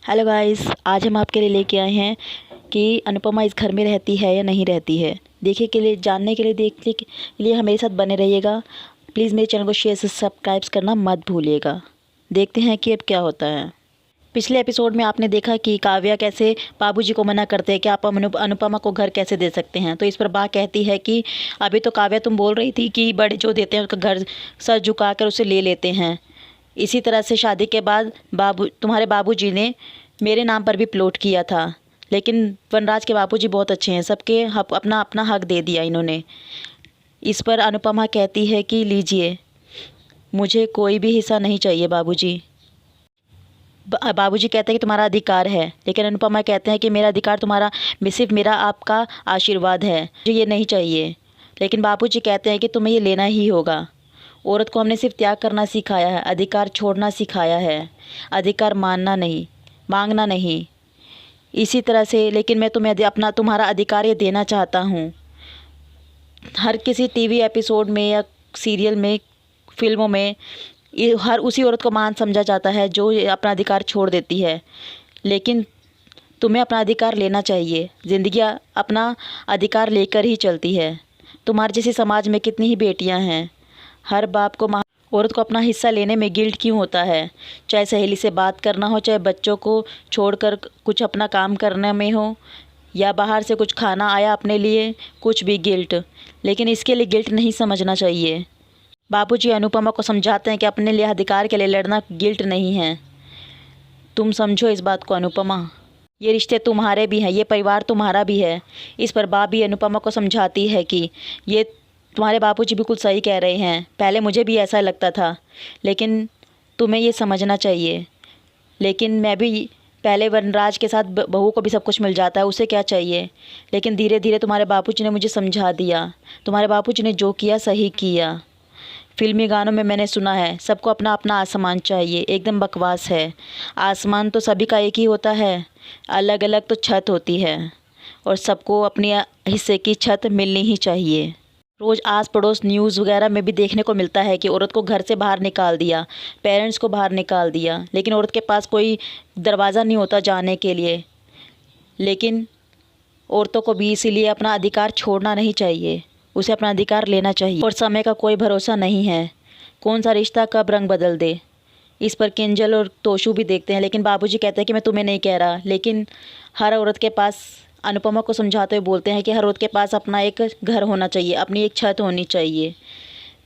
Hello guys, आज हम आपके लिए लेके आए हैं कि अनुपमा इस घर में रहती है या नहीं रहती है। देखने के लिए, जानने के लिए, देखने के लिए हमारे साथ बने रहिएगा। प्लीज़ मेरे चैनल को शेयर से सब्सक्राइब करना मत भूलिएगा। देखते हैं कि अब क्या होता है। पिछले एपिसोड में आपने देखा कि काव्या कैसे बाबूजी को मना करते हैं कि आप अनुपमा को घर कैसे दे सकते हैं। तो इस पर बा कहती है कि अभी तो काव्या तुम बोल रही थी कि बड़े जो देते हैं उसका घर सर झुका कर उसे ले लेते हैं। इसी तरह से शादी के बाद तुम्हारे बाबूजी ने मेरे नाम पर भी प्लॉट किया था, लेकिन वनराज के बाबूजी बहुत अच्छे हैं, सबके अपना अपना हक दे दिया इन्होंने। इस पर अनुपमा कहती है कि लीजिए, मुझे कोई भी हिस्सा नहीं चाहिए बाबूजी। बाबूजी कहते हैं कि तुम्हारा अधिकार है, लेकिन अनुपमा कहते हैं कि मेरा अधिकार तुम्हारा सिर्फ मेरा आपका आशीर्वाद है, मुझे ये नहीं चाहिए। लेकिन बाबूजी कहते हैं कि तुम्हें ये लेना ही होगा। औरत को हमने सिर्फ त्याग करना सिखाया है, अधिकार छोड़ना सिखाया है, अधिकार मानना नहीं, मांगना नहीं। इसी तरह से लेकिन मैं तुम्हें अपना तुम्हारा अधिकार ये देना चाहता हूँ। हर किसी टीवी एपिसोड में या सीरियल में, फिल्मों में हर उसी औरत को महान समझा जाता है जो अपना अधिकार छोड़ देती है। लेकिन तुम्हें अपना अधिकार लेना चाहिए। ज़िंदगी अपना अधिकार लेकर ही चलती है। तुम्हारे जैसे समाज में कितनी ही बेटियां हैं। हर बाप को औरत को अपना हिस्सा लेने में गिल्ट क्यों होता है? चाहे सहेली से बात करना हो, चाहे बच्चों को छोड़कर कुछ अपना काम करने में हो, या बाहर से कुछ खाना आया अपने लिए, कुछ भी गिल्ट। लेकिन इसके लिए गिल्ट नहीं समझना चाहिए। बाबूजी अनुपमा को समझाते हैं कि अपने लिए अधिकार के लिए लड़ना गिल्ट नहीं है। तुम समझो इस बात को अनुपमा, ये रिश्ते तुम्हारे भी हैं, ये परिवार तुम्हारा भी है। इस पर भाभी अनुपमा को समझाती है कि ये तुम्हारे बापूजी बिल्कुल सही कह रहे हैं। पहले मुझे भी ऐसा लगता था, लेकिन तुम्हें ये समझना चाहिए। लेकिन मैं भी पहले वनराज के साथ बहू को भी सब कुछ मिल जाता है, उसे क्या चाहिए। लेकिन धीरे धीरे तुम्हारे बापूजी ने मुझे समझा दिया। तुम्हारे बापूजी ने जो किया सही किया। फिल्मी गानों में मैंने सुना है, सबको अपना अपना आसमान चाहिए। एकदम बकवास है। आसमान तो सभी का एक ही होता है, अलग अलग तो छत होती है, और सबको अपने हिस्से की छत मिलनी ही चाहिए। रोज़ आस पड़ोस न्यूज़ वगैरह में भी देखने को मिलता है कि औरत को घर से बाहर निकाल दिया, पेरेंट्स को बाहर निकाल दिया, लेकिन औरत के पास कोई दरवाज़ा नहीं होता जाने के लिए। लेकिन औरतों को भी इसीलिए अपना अधिकार छोड़ना नहीं चाहिए, उसे अपना अधिकार लेना चाहिए। और समय का कोई भरोसा नहीं है, कौन सा रिश्ता कब रंग बदल दे। इस पर किंजल और तोशु भी देखते हैं, लेकिन बाबूजी कहते हैं कि मैं तुम्हें नहीं कह रहा। लेकिन हर औरत के पास, अनुपमा को समझाते हुए बोलते हैं कि हर औरत के पास अपना एक घर होना चाहिए, अपनी एक छत होनी चाहिए।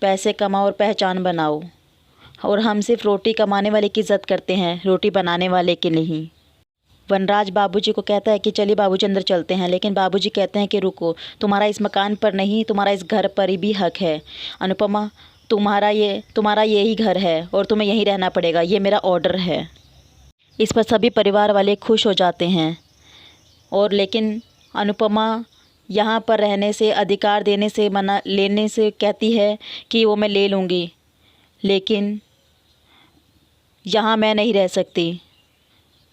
पैसे कमाओ और पहचान बनाओ, और हम सिर्फ रोटी कमाने वाले की इज़्ज़त करते हैं, रोटी बनाने वाले की नहीं। वनराज बाबूजी को कहता है कि चलिए बाबूजी अंदर चलते हैं, लेकिन बाबूजी कहते हैं कि रुको, तुम्हारा इस मकान पर नहीं, तुम्हारा इस घर पर ही भी हक है। अनुपमा, तुम्हारा ये ही घर है और तुम्हें यहीं रहना पड़ेगा, ये मेरा ऑर्डर है। इस पर सभी परिवार वाले खुश हो जाते हैं। और लेकिन अनुपमा यहाँ पर रहने से, अधिकार देने से, मना लेने से कहती है कि वो मैं ले लूँगी, लेकिन यहाँ मैं नहीं रह सकती।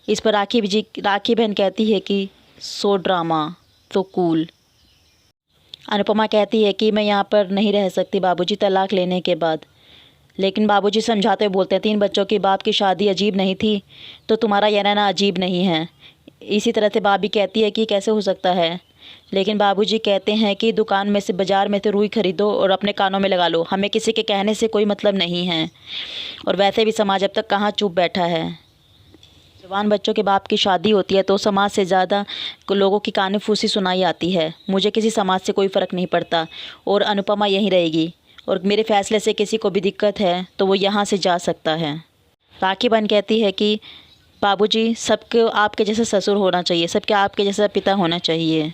इस पर राखी बहन कहती है कि सो ड्रामा, सो कूल। अनुपमा कहती है कि मैं यहाँ पर नहीं रह सकती बाबूजी, तलाक लेने के बाद। लेकिन बाबूजी समझाते हुए बोलते हैं, 3 बच्चों के बाप की शादी अजीब नहीं थी, तो तुम्हारा यह रहना अजीब नहीं है। इसी तरह से भाभी कहती है कि कैसे हो सकता है। लेकिन बाबूजी कहते हैं कि दुकान में से, बाज़ार में से रुई खरीदो और अपने कानों में लगा लो, हमें किसी के कहने से कोई मतलब नहीं है। और वैसे भी समाज अब तक कहाँ चुप बैठा है। जवान बच्चों के बाप की शादी होती है तो समाज से ज़्यादा लोगों की कानी-फूसी सुनाई आती है। मुझे किसी समाज से कोई फ़र्क नहीं पड़ता, और अनुपमा यहीं रहेगी, और मेरे फैसले से किसी को भी दिक्कत है तो वो यहाँ से जा सकता है। राखी बहन कहती है कि बाबूजी, सबके आपके जैसा ससुर होना चाहिए, सबके आपके जैसा पिता होना चाहिए।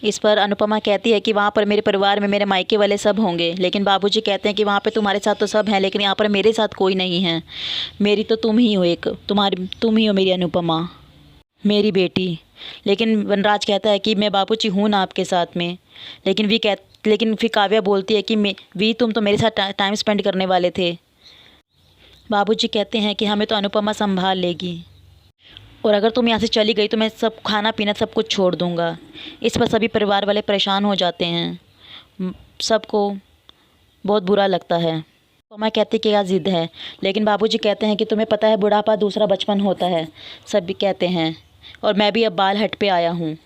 इस पर अनुपमा कहती है कि वहाँ पर मेरे परिवार में मेरे मायके वाले सब होंगे, लेकिन बाबूजी कहते हैं कि वहाँ पे तुम्हारे साथ तो सब हैं, लेकिन यहाँ पर मेरे साथ कोई नहीं है। मेरी तो तुम ही हो, एक तुम ही हो मेरी अनुपमा, मेरी बेटी। लेकिन वनराज कहता है कि मैं बाबूजी हूँ ना आपके साथ में। लेकिन फिर काव्या बोलती है कि तुम तो मेरे साथ टाइम स्पेंड करने वाले थे। बाबूजी कहते हैं कि हमें तो अनुपमा संभाल लेगी, और अगर तुम यहाँ से चली गई तो मैं सब खाना पीना सब कुछ छोड़ दूँगा। इस पर सभी परिवार वाले परेशान हो जाते हैं, सबको बहुत बुरा लगता है। अनुपमा कहती कि क्या ज़िद है, लेकिन बाबूजी कहते हैं कि तुम्हें पता है बुढ़ापा दूसरा बचपन होता है, सब भी कहते हैं, और मैं भी अब बाल हट पे आया हूँ।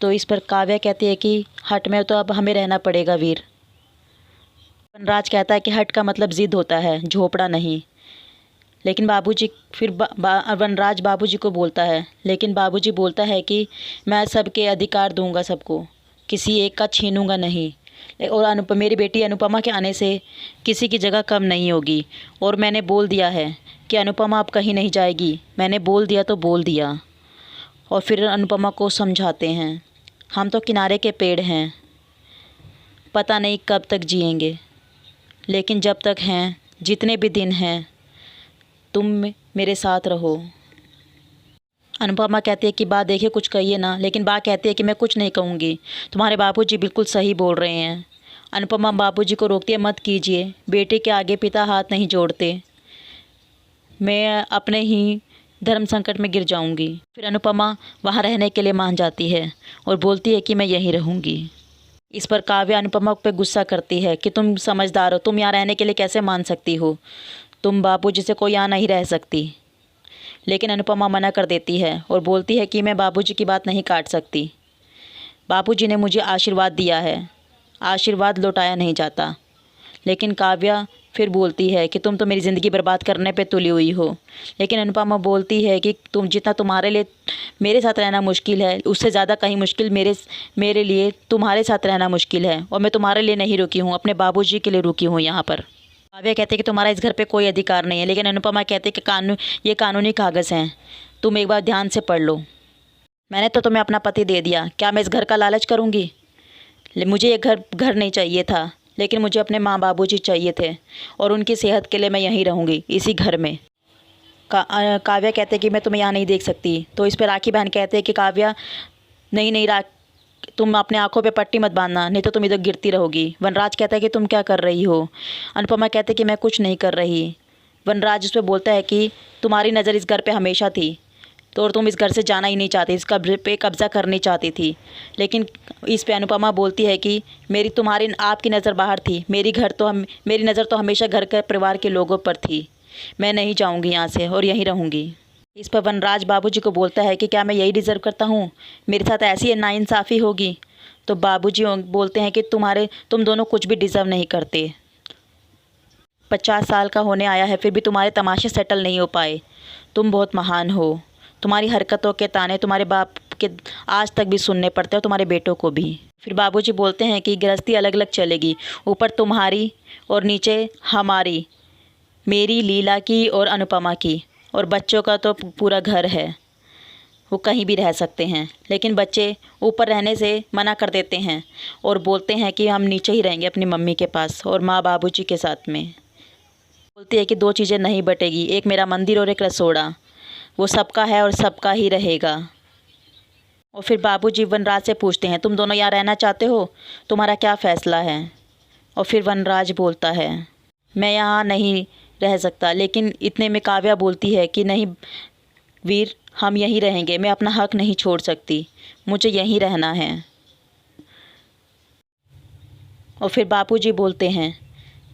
तो इस पर काव्या कहती है कि हट में तो अब हमें रहना पड़ेगा वीर। वनराज कहता है कि हट का मतलब ज़िद होता है, झोपड़ा नहीं। लेकिन बाबूजी फिर वनराज बाबूजी को बोलता है, लेकिन बाबूजी बोलता है कि मैं सबके अधिकार दूंगा, सबको, किसी एक का छीनूंगा नहीं। और मेरी बेटी अनुपमा के आने से किसी की जगह कम नहीं होगी। और मैंने बोल दिया है कि अनुपमा अब कहीं नहीं जाएगी। मैंने बोल दिया तो बोल दिया। और फिर अनुपमा को समझाते हैं, हम तो किनारे के पेड़ हैं, पता नहीं कब तक जिएंगे, लेकिन जब तक हैं, जितने भी दिन हैं, तुम मेरे साथ रहो। अनुपमा कहती है कि बा देखिए कुछ कहिए ना, लेकिन बा कहती है कि मैं कुछ नहीं कहूँगी, तुम्हारे बापूजी बिल्कुल सही बोल रहे हैं। अनुपमा बापूजी को रोकती है, मत कीजिए, बेटे के आगे पिता हाथ नहीं जोड़ते, मैं अपने ही धर्म संकट में गिर जाऊंगी। फिर अनुपमा वहाँ रहने के लिए मान जाती है और बोलती है कि मैं यहीं रहूँगी। इस पर काव्या अनुपमा पे गुस्सा करती है कि तुम समझदार हो, तुम यहाँ रहने के लिए कैसे मान सकती हो, तुम बापूजी से कोई यहाँ नहीं रह सकती। लेकिन अनुपमा मना कर देती है और बोलती है कि मैं बाबूजी की बात नहीं काट सकती। बाबूजी ने मुझे आशीर्वाद दिया है, आशीर्वाद लौटाया नहीं जाता। लेकिन काव्या फिर बोलती है कि तुम तो मेरी ज़िंदगी बर्बाद करने पे तुली हुई हो। लेकिन अनुपमा बोलती है कि तुम जितना तुम्हारे लिए मेरे साथ रहना मुश्किल है, उससे ज़्यादा कहीं मुश्किल मेरे लिए तुम्हारे साथ रहना मुश्किल है। और मैं तुम्हारे लिए नहीं रुकी हूँ, अपने बाबूजी के लिए रुकी हूँ यहाँ पर। काव्या कहते कि तुम्हारा इस घर पे कोई अधिकार नहीं है। लेकिन अनुपमा कहते कि ये कानूनी कागज़ हैं, तुम एक बार ध्यान से पढ़ लो। मैंने तो तुम्हें अपना पति दे दिया, क्या मैं इस घर का लालच करूँगी? मुझे ये घर नहीं चाहिए था, लेकिन मुझे अपने माँ बाबूजी चाहिए थे, और उनकी सेहत के लिए मैं यहीं रहूँगी, इसी घर में। काव्या कहते कि मैं तुम्हें यहाँ नहीं देख सकती। तो इस पर राखी बहन कहते हैं कि काव्या नहीं, तुम अपने आँखों पे पट्टी मत बांधना, नहीं तो तुम इधर गिरती रहोगी। वनराज कहता है कि तुम क्या कर रही हो? अनुपमा कहते कि मैं कुछ नहीं कर रही। वनराज उस पर बोलता है कि तुम्हारी नज़र इस घर पे हमेशा थी, तो और तुम इस घर से जाना ही नहीं चाहती, इस घर पे कब्ज़ा करनी चाहती थी। लेकिन इस पे अनुपमा बोलती है कि आपकी नज़र बाहर थी, मेरी नज़र तो हमेशा घर के परिवार के लोगों पर थी। मैं नहीं जाऊँगी यहाँ से और यहीं रहूँगी। इस पर वनराज बाबूजी को बोलता है कि क्या मैं यही डिज़र्व करता हूँ? मेरे साथ ऐसी नाइंसाफ़ी होगी? तो बाबूजी बोलते हैं कि तुम दोनों कुछ भी डिज़र्व नहीं करते। 50 साल का होने आया है, फिर भी तुम्हारे तमाशे सेटल नहीं हो पाए। तुम बहुत महान हो। तुम्हारी हरकतों के ताने तुम्हारे बाप के आज तक भी सुनने पड़ते हैं, तुम्हारे बेटों को भी। फिर बाबूजी बोलते हैं कि गृहस्थी अलग अलग चलेगी, ऊपर तुम्हारी और नीचे हमारी, मेरी, लीला की और अनुपमा की, और बच्चों का तो पूरा घर है, वो कहीं भी रह सकते हैं। लेकिन बच्चे ऊपर रहने से मना कर देते हैं और बोलते हैं कि हम नीचे ही रहेंगे अपनी मम्मी के पास और माँ बाबूजी के साथ में। बोलती है कि 2 चीज़ें नहीं बटेगी, एक मेरा मंदिर और एक रसोड़ा, वो सबका है और सबका ही रहेगा। और फिर बाबूजी वनराज से पूछते हैं, तुम दोनों यहाँ रहना चाहते हो? तुम्हारा क्या फ़ैसला है? और फिर वनराज बोलता है, मैं यहाँ नहीं रह सकता। लेकिन इतने में काव्या बोलती है कि नहीं वीर, हम यहीं रहेंगे, मैं अपना हक नहीं छोड़ सकती, मुझे यहीं रहना है। और फिर बापूजी बोलते हैं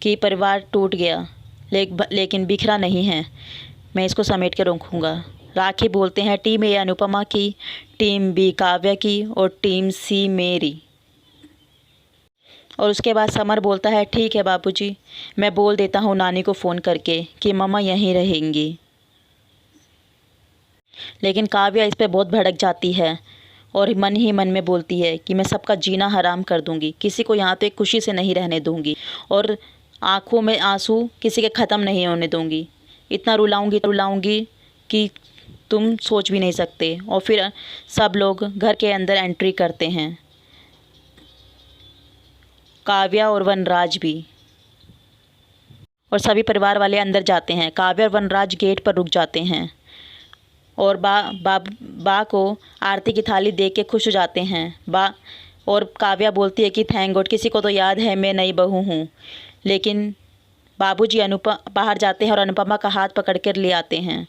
कि परिवार टूट गया, लेकिन बिखरा नहीं है, मैं इसको समेट के रखूँगा। राखी बोलते हैं, टीम ए अनुपमा की, टीम बी काव्या की और टीम सी मेरी। और उसके बाद समर बोलता है, ठीक है बापूजी, मैं बोल देता हूँ नानी को फ़ोन करके कि मम्मा यहीं रहेंगी। लेकिन काव्या इस पे बहुत भड़क जाती है और मन ही मन में बोलती है कि मैं सबका जीना हराम कर दूँगी, किसी को यहाँ तो एक खुशी से नहीं रहने दूँगी, और आँखों में आंसू किसी के ख़त्म नहीं होने दूँगी। इतना रुलाऊँगी कि तुम सोच भी नहीं सकते। और फिर सब लोग घर के अंदर एंट्री करते हैं, काव्या और वनराज भी, और सभी परिवार वाले अंदर जाते हैं। काव्या और वनराज गेट पर रुक जाते हैं और बा को आरती की थाली देख के खुश हो जाते हैं। और काव्या बोलती है कि थैंक गॉड, किसी को तो याद है मैं नई बहू हूँ। लेकिन बाबूजी बाहर जाते हैं और अनुपमा का हाथ पकड़ कर ले आते हैं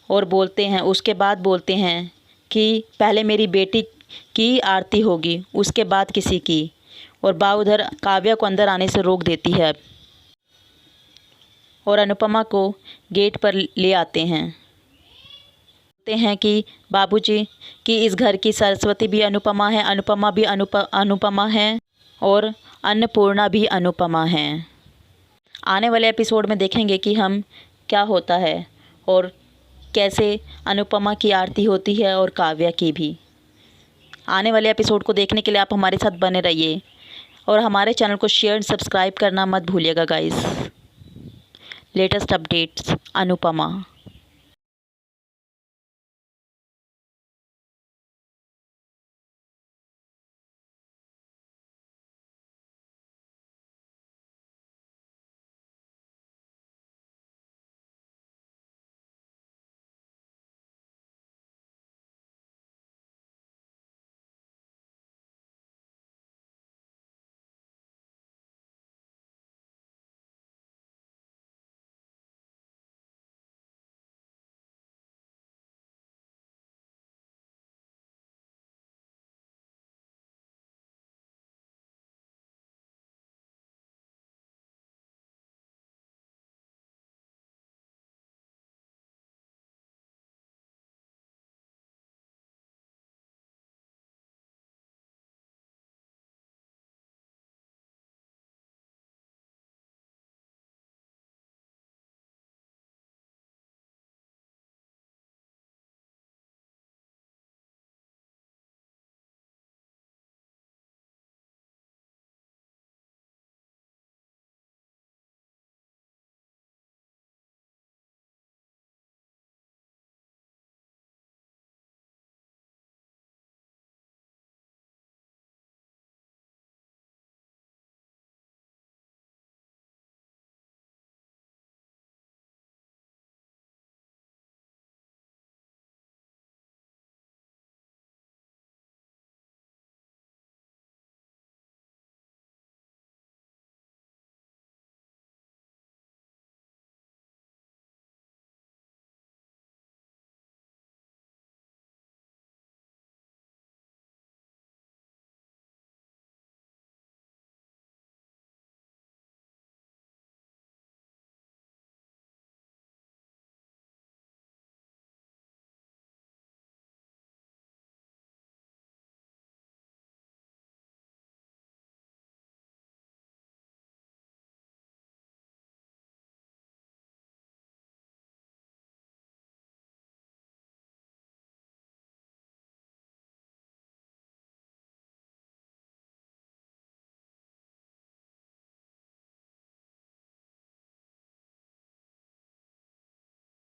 और उसके बाद बोलते हैं कि पहले मेरी बेटी की आरती होगी, उसके बाद किसी की। और बा उधर काव्या को अंदर आने से रोक देती है। और अनुपमा को गेट पर ले आते हैं। कहते हैं कि बाबूजी कि इस घर की सरस्वती भी अनुपमा है, अनुपमा भी अनुपमा है और अन्नपूर्णा भी अनुपमा है। आने वाले एपिसोड में देखेंगे कि हम क्या होता है और कैसे अनुपमा की आरती होती है और काव्या की भी। आने वाले एपिसोड को देखने के लिए आप हमारे साथ बने रहिए और हमारे चैनल को शेयर सब्सक्राइब करना मत भूलिएगा गाइस। Latest updates Anupama.